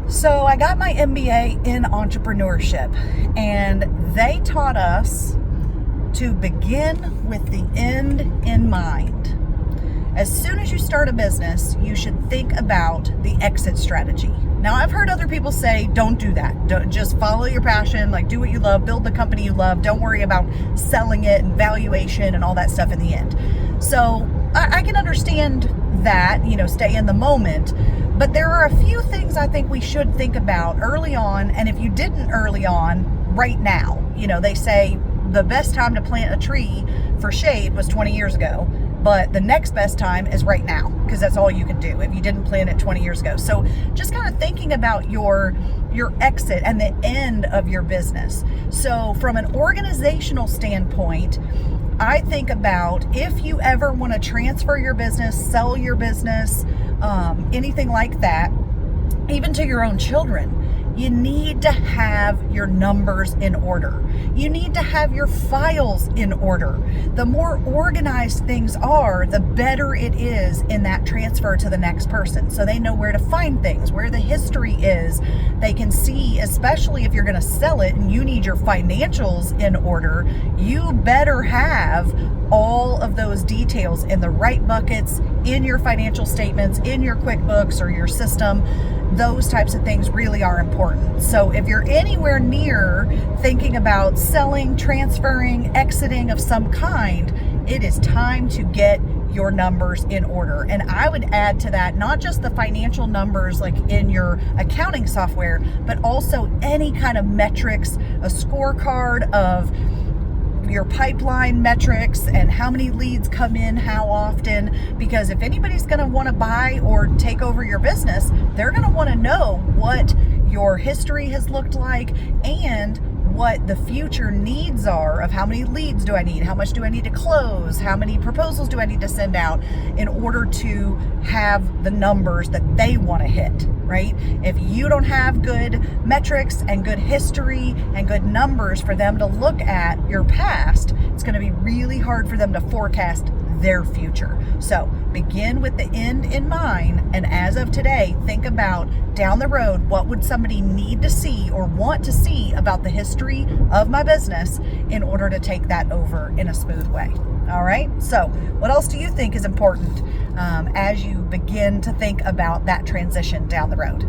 So I got my MBA in entrepreneurship, and they taught us to begin with the end in mind. As soon as you start a business, you should think about the exit strategy. Now, I've heard other people say, don't do that. Don't, just follow your passion, like do what you love, build the company you love. Don't worry about selling it and valuation and all that stuff in the end. So I can understand that, stay in the moment. But there are a few things I think we should think about early on. And if you didn't early on, right now. They say the best time to plant a tree for shade was 20 years ago. But the next best time is right now, because that's all you can do if you didn't plan it 20 years ago. So just kind of thinking about your exit and the end of your business. So from an organizational standpoint, I think about if you ever want to transfer your business, sell your business, anything like that, even to your own children, you need to have your numbers in order. You need to have your files in order. The more organized things are, the better it is in that transfer to the next person. So they know where to find things, where the history is. They can see, especially if you're going to sell it and you need your financials in order, you better have all of those details in the right buckets, in your financial statements, in your QuickBooks or your system. Those types of things really are important. So if you're anywhere near thinking about selling, transferring, exiting of some kind, it is time to get your numbers in order. And I would add to that, not just the financial numbers like in your accounting software, but also any kind of metrics, a scorecard of your pipeline metrics and how many leads come in, how often, because if anybody's going to want to buy or take over your business, they're going to want to know what your history has looked like and what the future needs are of how many leads do I need, how much do I need to close, how many proposals do I need to send out in order to have the numbers that they want to hit, right? If you don't have good metrics and good history and good numbers for them to look at your past, it's going to be really hard for them to forecast their future. So begin with the end in mind, and as of today, think about down the road, what would somebody need to see or want to see about the history of my business in order to take that over in a smooth way. All right, so what else do you think is important as you begin to think about that transition down the road?